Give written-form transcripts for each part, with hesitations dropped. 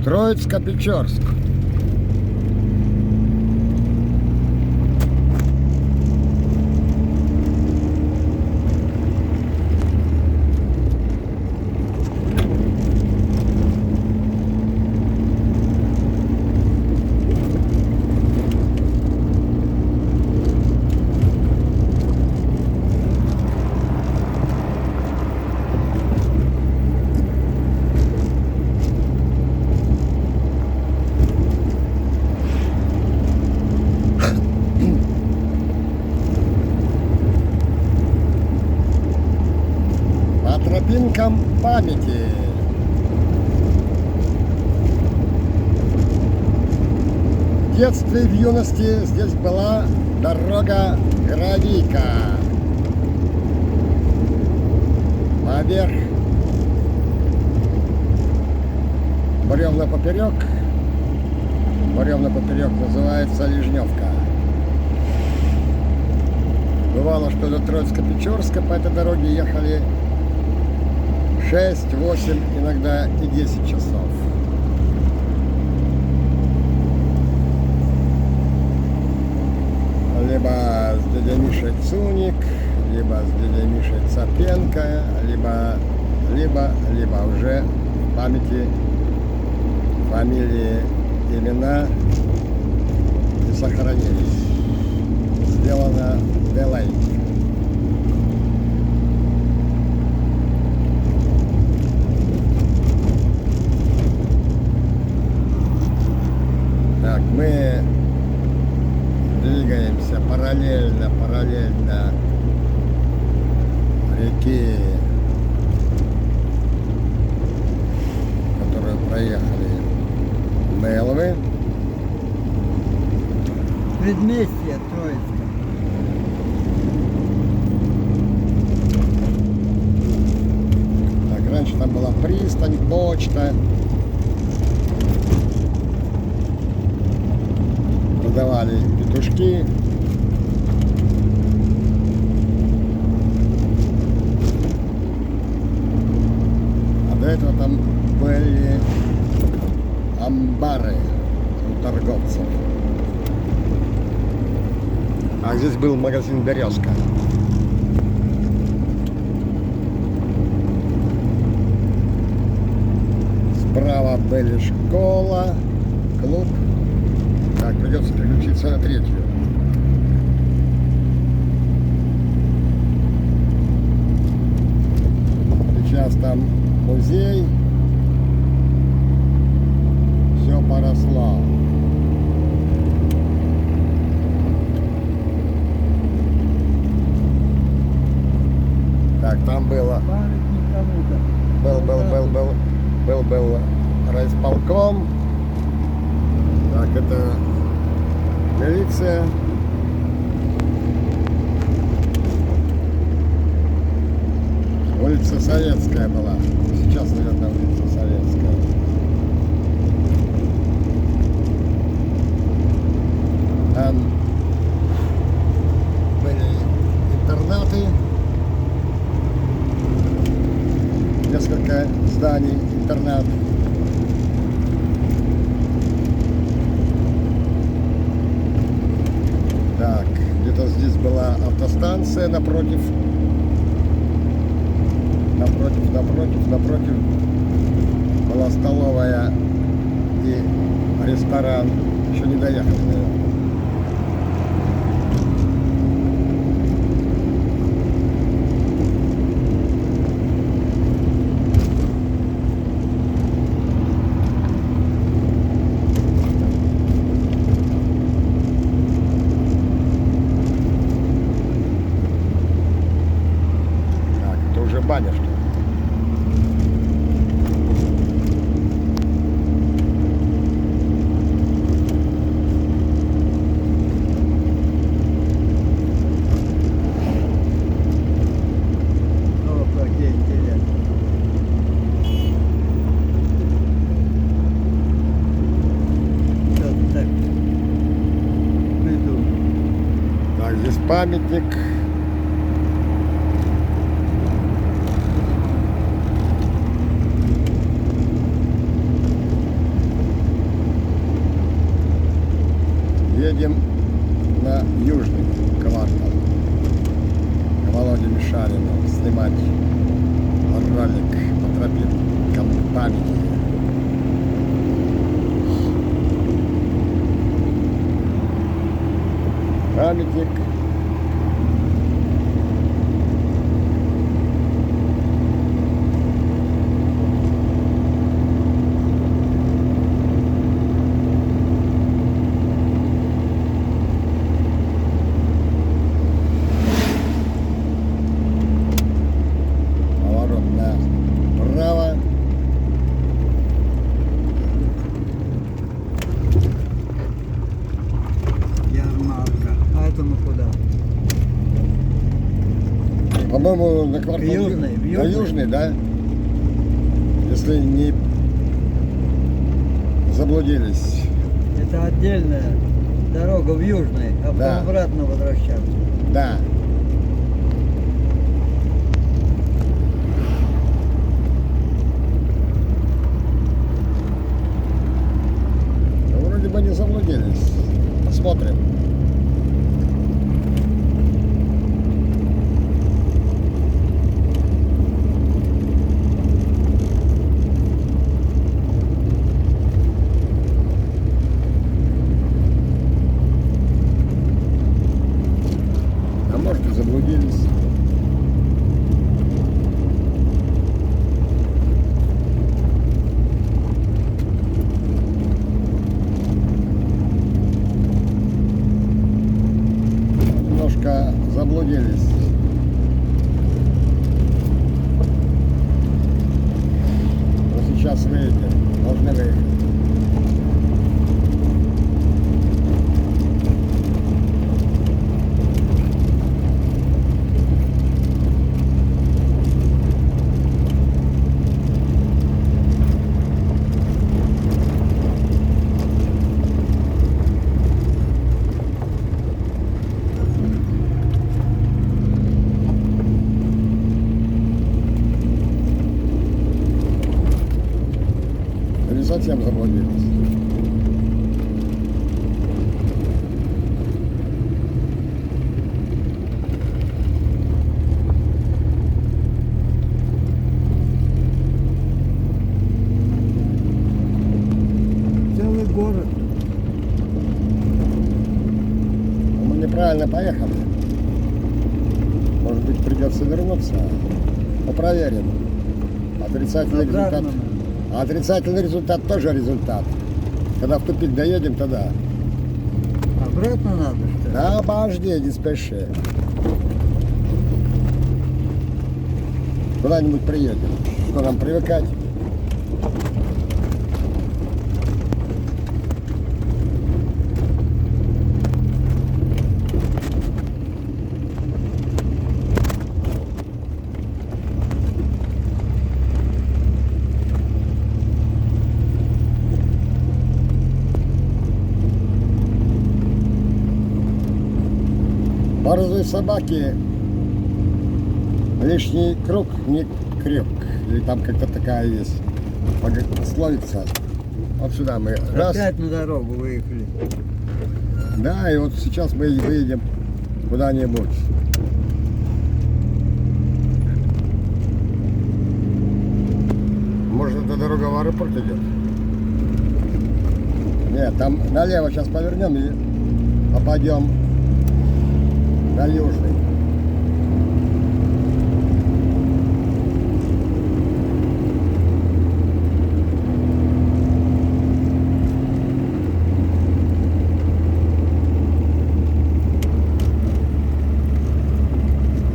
Троицко-Печорск. Тропинкам памяти. В детстве и в юности здесь была дорога гравийка. Поверх бревна поперек. Бревна поперек называется Лежневка. Бывало, что до Троицко-Печорска по этой дороге ехали 6, 8, иногда и 10 часов. Либо с дядей Мишей Цуник, либо с дядей Мишей Цапенко, либо уже в памяти фамилии, имена и сохранились. Сделано делай. Так, мы двигаемся параллельно реке, которую проехали Мелвы. Предместье Троицка. Так, раньше там была пристань, почта. Продавали петушки. А до этого там были амбары у торговцев. А здесь был магазин «Березка». Справа были школа, клуб. Так, придется переключиться на третью. Сейчас там музей. Все поросло. Так, там было. Был райисполком. Так, это милиция. Улица Советская была. Сейчас, наверное, улица Советская. Там были интернаты. Несколько зданий интернат. Так, где-то здесь была автостанция напротив была столовая и ресторан. Еще не доехали, наверное. Так, это уже баня, что ли? Здесь памятник. едем на южный квартал к Володе Мишарину снимать ролик по тропинкам памяти. Памятник. Поворот направо. Ярмарка. А это мы куда? По-моему, на квартал Южный, в на Южный. южный, да? Если не заблудились. Это отдельная дорога в Южный, а потом Да. обратно возвращаться. Да. Ну, вроде бы не заблудились. Посмотрим. А может и заблудились. Немножко заблудились. Но сейчас выйдем. Должны выехать. Или совсем заблудились. Целый город. Мы неправильно поехали. Может быть, придется вернуться. Но проверим. Отрицательный результат. Обратно надо. А отрицательный результат тоже результат. Когда в тупик доедем, тогда. Обратно надо, что ли? Да, обожди, не спеши. Куда-нибудь приедем. Что нам привыкать? Борзые собаки лишний круг не крюк. Или там как-то такая есть пословица. Вот сюда мы раз. Опять на дорогу выехали. Да, и вот сейчас мы выедем куда-нибудь. Может, эта дорога в аэропорт идет? Нет, там налево сейчас повернем и попадем на южный.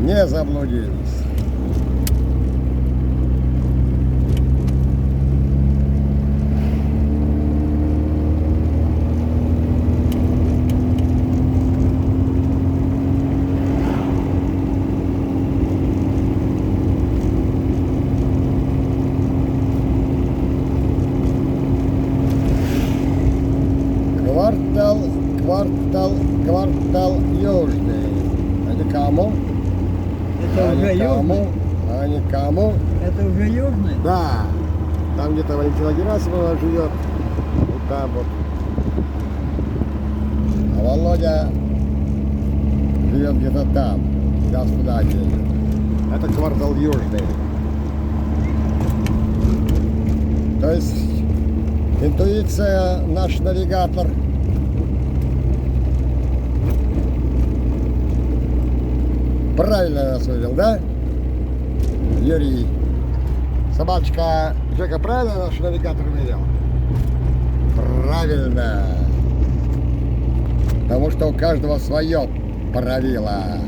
Не заблудились. Квартал южный. А никому? Это уже южный? А никому? Это уже южный? Да. Там где-то Валентина Герасимова живет. Вот там вот. А Володя живет где-то там. Сейчас туда едет. Это квартал Южный. То есть интуиция, наш навигатор, правильно нас вывел, да? Юрий. Собачка Жека правильно наш навигатор видел? Правильно. Потому что у каждого свое правило.